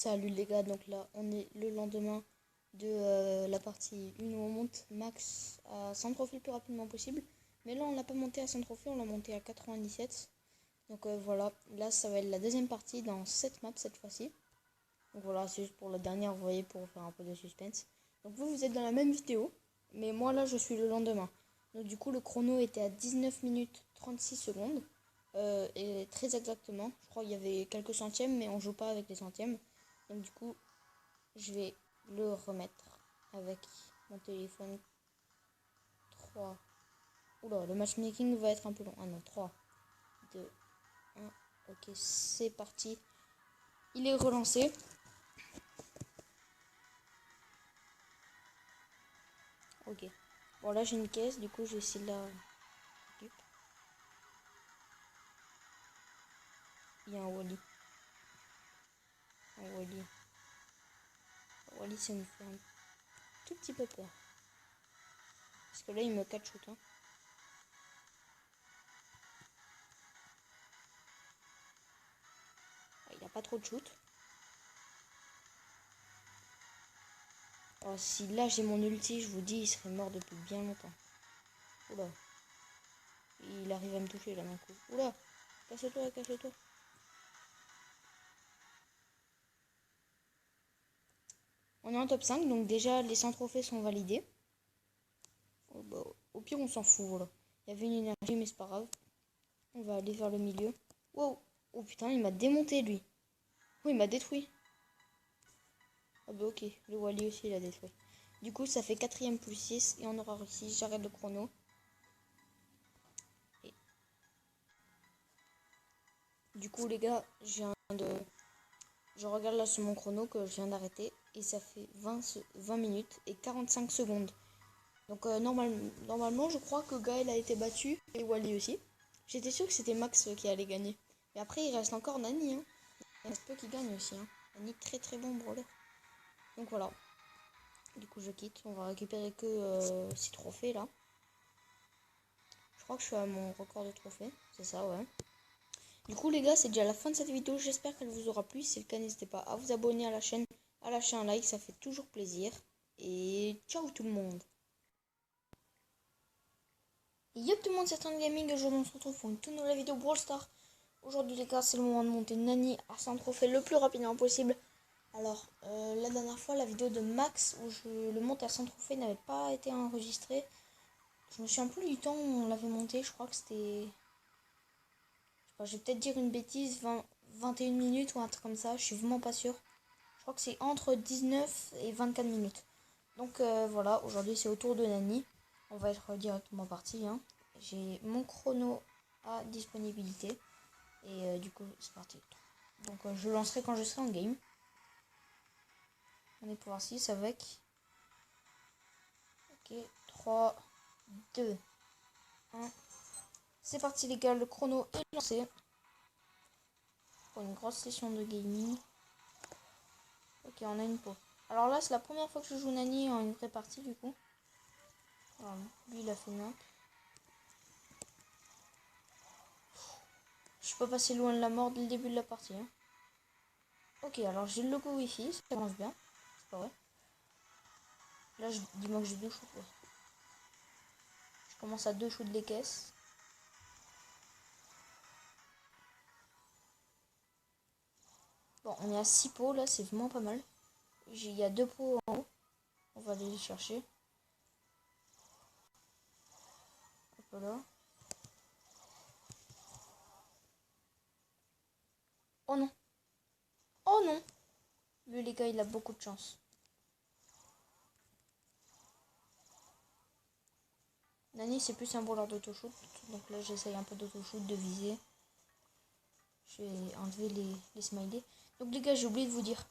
Salut les gars, donc là on est le lendemain de la partie 1 où on monte max à 100 trophées le plus rapidement possible. Mais là on l'a pas monté à 100 trophées, on l'a monté à 97. Donc voilà, là ça va être la deuxième partie dans cette map cette fois-ci. Donc voilà, c'est juste pour la dernière, vous voyez, pour faire un peu de suspense. Donc vous êtes dans la même vidéo, mais moi là je suis le lendemain. Donc du coup le chrono était à 19 minutes 36 secondes. Et très exactement, je crois qu'il y avait quelques centièmes, mais on joue pas avec les centièmes. Donc du coup, je vais le remettre avec mon téléphone. 3. Oula, le matchmaking va être un peu long. Ah non, 3, 2, 1. Ok, c'est parti. Il est relancé. Ok. Bon, là j'ai une caisse, du coup je vais essayer de la... Il y a un Wally. Un Wally. Wally, ça me fait un tout petit peu peur. Parce que là, il me catch-shoot. Hein. Il n'a pas trop de shoot. Oh, si là j'ai mon ulti, je vous dis, il serait mort depuis bien longtemps. Oula. Il arrive à me toucher là d'un coup. Oula. Casse-toi, casse-toi. On est en top 5, donc déjà les 100 trophées sont validés. Oh, bah, au pire, on s'en fout, voilà. Il y avait une énergie, mais c'est pas grave. On va aller vers le milieu. Wow. Oh putain, il m'a démonté lui. Oh, il m'a détruit. Ah bah ok, le Wally aussi il a détruit. Du coup, ça fait 4ème plus 6 et on aura réussi. J'arrête le chrono. Et... Du coup, les gars, je regarde là sur mon chrono que je viens d'arrêter. Et ça fait 20 minutes et 45 secondes. Donc normalement, je crois que Gaël a été battu et Wally aussi. J'étais sûr que c'était Max qui allait gagner. Mais après, il reste encore Nani. Hein. Il reste peu qui gagne aussi. Hein. Nani, très très bon brawler. Donc voilà. Du coup, je quitte. On va récupérer que 6 trophées là. Je crois que je suis à mon record de trophées. C'est ça, ouais. Du coup, les gars, c'est déjà la fin de cette vidéo. J'espère qu'elle vous aura plu. Si c'est le cas, n'hésitez pas à vous abonner à la chaîne, à lâcher un like. Ça fait toujours plaisir. Et ciao tout le monde. Yop tout le monde, c'est Trend Gaming. Aujourd'hui, on se retrouve pour une toute nouvelle vidéo Brawl Stars. Aujourd'hui, les gars, c'est le moment de monter Nani à 100 trophées le plus rapidement possible. Alors, la dernière fois, la vidéo de Max où je le monte à 100 trophées n'avait pas été enregistrée. Je me souviens plus du temps où on l'avait monté. Je crois que c'était... Je vais peut-être dire une bêtise, 21 minutes ou un truc comme ça. Je suis vraiment pas sûre. Je crois que c'est entre 19 et 24 minutes. Donc voilà, aujourd'hui c'est au tour de Nani. On va être directement parti. Hein. J'ai mon chrono à disponibilité. Et du coup, c'est parti. Donc je lancerai quand je serai en game. On est pour 6 avec... Ok, 3, 2, 1. C'est parti les gars, le chrono est lancé. Pour une grosse session de gaming. Ok, on a une peau. Alors là, c'est la première fois que je joue Nani en une vraie partie du coup. Alors, lui, il a fait une. Je peux passer loin de la mort dès le début de la partie. Hein. Ok, alors j'ai le logo Wi-Fi, ça commence bien. C'est pas vrai. Là, dis-moi que j'ai 2 shoots. Ouais. Je commence à 2 shoots des caisses. Bon, on est à 6 pots là, c'est vraiment pas mal. Il y a 2 pots en haut. On va aller les chercher. Hop là. Oh non. Oh non. Lui, les gars, il a beaucoup de chance. Nani, c'est plus un brawler d'auto-shoot. Donc là, j'essaye un peu d'auto-shoot, de viser. Je vais enlever les smileys. Donc les gars, j'ai oublié de vous dire.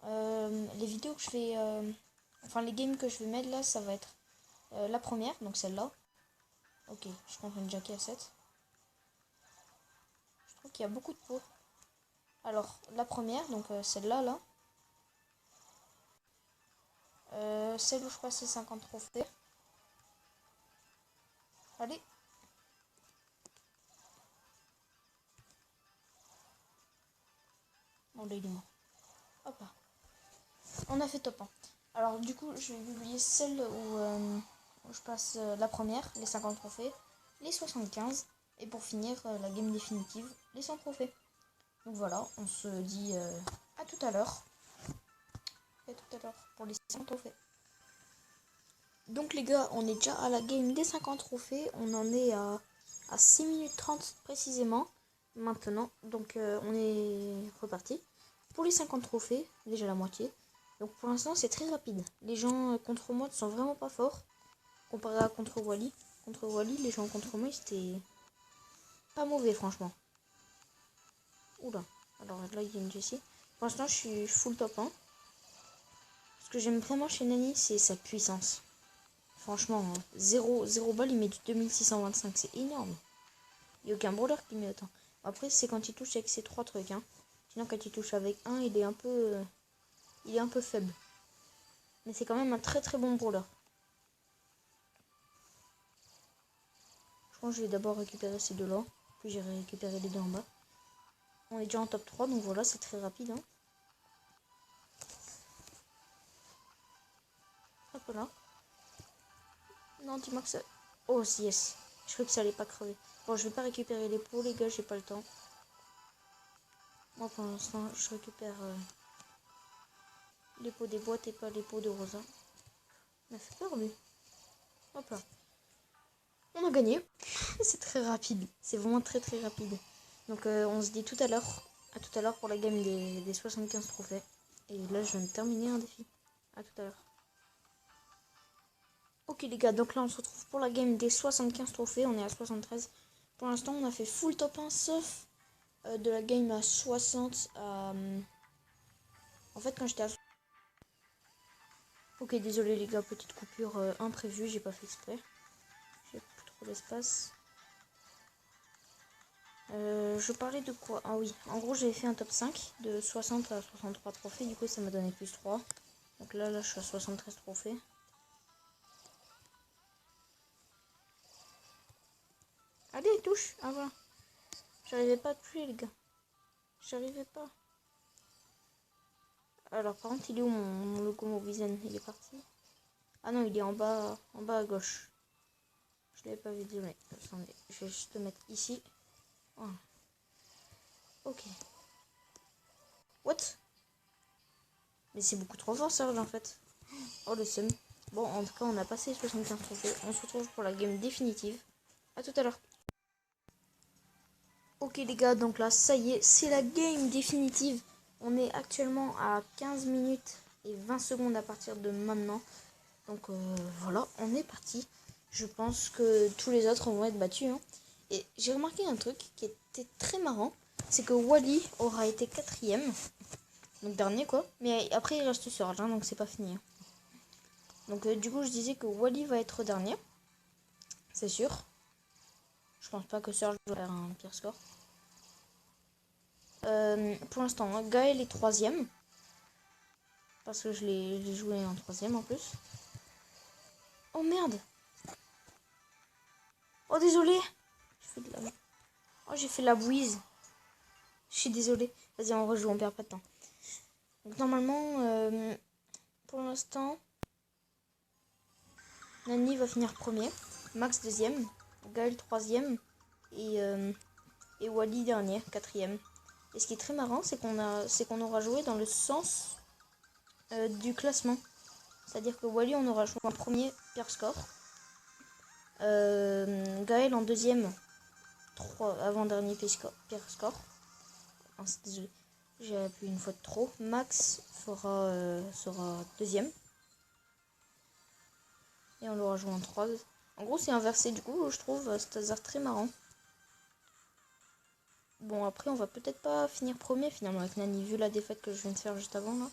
Les vidéos que je fais... enfin, les games que je vais mettre là, ça va être la première, donc celle-là. Ok, je prends une jacket à 7. Je trouve qu'il y a beaucoup de pots. Alors, la première, donc celle-là, là. Celle où je passe les 50 trophées. Allez. Bon, là, il est mort. Hop là. On a fait top 1. Alors du coup, je vais publier celle où je passe la première, les 50 trophées, les 75, et pour finir, la game définitive, les 100 trophées. Donc voilà, on se dit à tout à l'heure. À tout à l'heure pour les 100 trophées. Donc les gars, on est déjà à la game des 50 trophées. On en est à 6 minutes 30 précisément maintenant. Donc on est reparti. Pour les 50 trophées, déjà la moitié. Donc pour l'instant c'est très rapide. Les gens contre moi ne sont vraiment pas forts. Comparé à contre Wally. Contre Wally, les gens contre moi c'était pas mauvais franchement. Oula. Alors là il y a une Jessie. Pour l'instant je suis full top 1. Ce que j'aime vraiment chez Nani c'est sa puissance. Franchement, 0 balles, il met du 2625, c'est énorme. Il n'y a aucun brawler qui met autant. Après, c'est quand il touche avec ces 3 trucs. Hein. Sinon, quand il touche avec un, il est un peu faible. Mais c'est quand même un très très bon brawler. Je pense que je vais d'abord récupérer ces deux-là. Puis j'irai récupérer les deux en bas. On est déjà en top 3, donc voilà, c'est très rapide. Hein. Hop là. Non, dis-moi que ça... Oh, yes. Je croyais que ça allait pas crever. Bon, je vais pas récupérer les pots, les gars, j'ai pas le temps. Moi, pour l'instant, je récupère les pots des boîtes et pas les pots de Rosa. Il m'a fait peur, lui. Hop là. On a gagné. C'est très rapide. C'est vraiment très très rapide. Donc, on se dit tout à l'heure. À tout à l'heure pour la game des 75 trophées. Et là, je viens de terminer un défi. À tout à l'heure. Ok les gars, donc là on se retrouve pour la game des 75 trophées, on est à 73. Pour l'instant on a fait full top 1 sauf de la game à 60 à... En fait quand j'étais à... Ok désolé les gars, petite coupure imprévue, j'ai pas fait exprès. J'ai plus trop d'espace. Je parlais de quoi? Ah oui, en gros j'avais fait un top 5 de 60 à 63 trophées, du coup ça m'a donné plus 3. Donc là je suis à 73 trophées. Allez touche. Ah voilà. J'arrivais pas à toucher les gars. J'arrivais pas. Alors par contre il est où mon logo Mobizen? Il est parti. Ah non il est en bas à gauche. Je l'avais pas vu, désolé. Attendez, je vais juste le mettre ici. Voilà. Ok. What? Mais c'est beaucoup trop fort Serge en fait. Oh le seum. Bon en tout cas on a passé 75 trophées. On se retrouve pour la game définitive. A tout à l'heure. Ok les gars, donc là ça y est, c'est la game définitive. On est actuellement à 15 minutes et 20 secondes à partir de maintenant. Donc voilà, on est parti. Je pense que tous les autres vont être battus. Hein. Et j'ai remarqué un truc qui était très marrant. C'est que Wally aura été 4ème. Donc dernier quoi. Mais après il reste Surge, hein, donc c'est pas fini. Hein. Donc du coup je disais que Wally va être dernier. C'est sûr. Je pense pas que Surge va faire un pire score. Pour l'instant, hein, Gaël est 3ème. Parce que je l'ai joué en 3ème en plus. Oh merde. Oh désolé. Oh j'ai fait la bouise. Je suis désolée. Vas-y on rejoue, on perd pas de temps. Donc normalement, pour l'instant, Nani va finir premier. Max 2ème. Gaël 3ème. Et Wally dernier, 4ème. Et ce qui est très marrant, c'est qu'on aura joué dans le sens du classement. C'est-à-dire que Wally, on aura joué en premier, pire score. Gaël en 2ème, avant-dernier pire score. Oh, désolé, j'ai appuyé une fois de trop. Max sera 2ème. Et on l'aura joué en 3. En gros, c'est inversé du coup, je trouve cet hasard très marrant. Bon, après, on va peut-être pas finir premier finalement avec Nani, vu la défaite que je viens de faire juste avant là.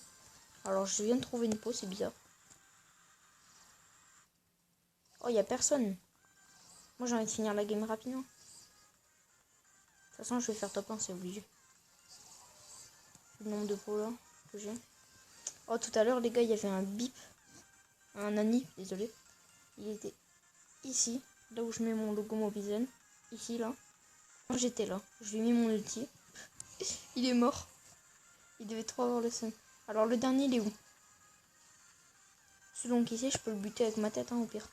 Alors, je viens de trouver une peau, c'est bizarre. Oh, y a personne. Moi, j'ai envie de finir la game rapidement. De toute façon, je vais faire top 1, c'est obligé. Le nombre de pots là que j'ai. Oh, tout à l'heure, les gars, il y avait un bip. Un Nani, désolé. Il était ici, là où je mets mon logo Mobizen. Ici, là. Quand j'étais là, je lui ai mis mon ulti. Il est mort. Il devait trop avoir le seum. Alors, le dernier, il est où? Selon qui c'est, je peux le buter avec ma tête, hein, au pire.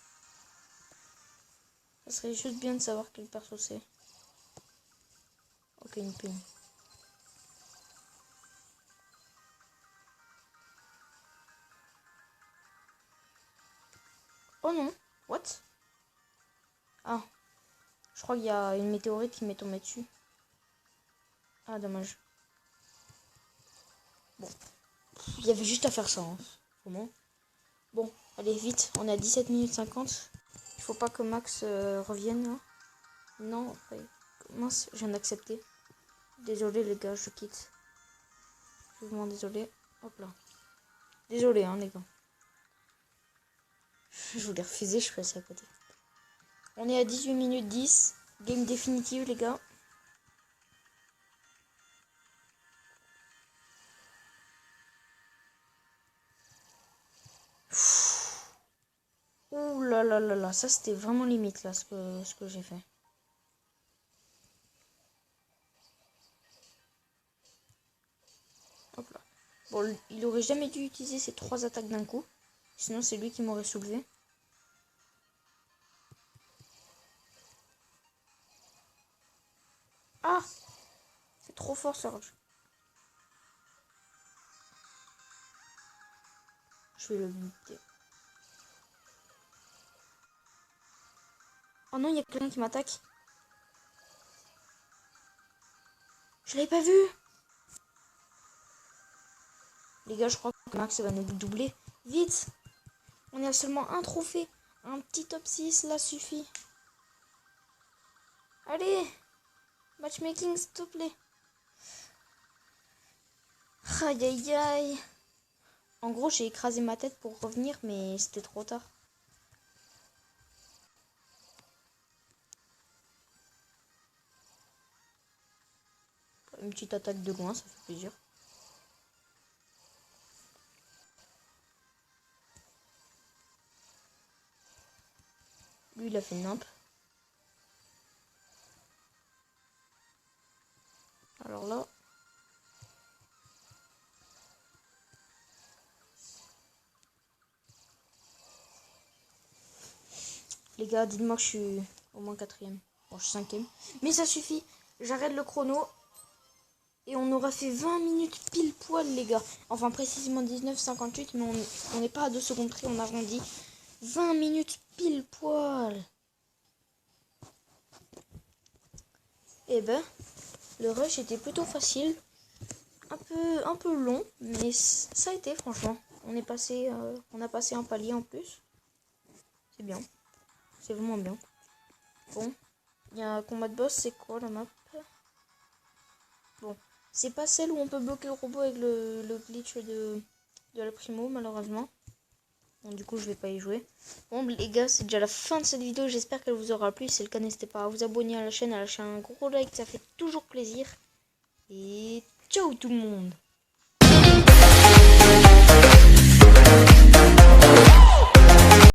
Ça serait juste bien de savoir quel perso c'est. Ok, une ping. Oh non, what? Ah, je crois qu'il y a une météorite qui m'est tombée dessus. Ah, dommage. Bon, il y avait juste à faire ça, hein. Vraiment. Bon, allez, vite, on est à 17 minutes 50. Il faut pas que Max revienne, là. Non, mince, je viens d'accepter. Désolé, les gars, je quitte. Je suis vraiment désolé. Hop là. Désolé, hein, les gars. Je voulais refuser, je suis passé à côté. On est à 18 minutes 10. Game définitive, les gars. Ouh là là là là. Ça, c'était vraiment limite, là, ce que j'ai fait. Hop là. Bon, il aurait jamais dû utiliser ces 3 attaques d'un coup. Sinon, c'est lui qui m'aurait soulevé. Ah! C'est trop fort, Serge. Je vais le buter. Oh non, il y a quelqu'un qui m'attaque. Je l'avais pas vu. Les gars, je crois que Max va nous doubler. Vite! On est à seulement un trophée. Un petit top 6, là, suffit. Allez! Matchmaking, s'il te plaît. Aïe, aïe, aïe. En gros, j'ai écrasé ma tête pour revenir, mais c'était trop tard. Une petite attaque de loin, ça fait plaisir. Lui, il a fait nimp. Alors là... Les gars, dites-moi que je suis au moins 4ème. Bon, je suis 5ème. Mais ça suffit. J'arrête le chrono. Et on aura fait 20 minutes pile poil, les gars. Enfin, précisément 19,58. Mais on n'est pas à 2 secondes près. On arrondit. 20 minutes pile poil. Et ben, le rush était plutôt facile. Un peu long. Mais ça a été, franchement. On a passé un palier en plus. C'est bien. C'est vraiment bien. Bon. Il y a un combat de boss. C'est quoi la map? Bon. C'est pas celle où on peut bloquer le robot avec le glitch de la primo, malheureusement. Bon, du coup, je vais pas y jouer. Bon, les gars, c'est déjà la fin de cette vidéo. J'espère qu'elle vous aura plu. Si c'est le cas, n'hésitez pas à vous abonner à la chaîne, à lâcher un gros like. Ça fait toujours plaisir. Et ciao tout le monde!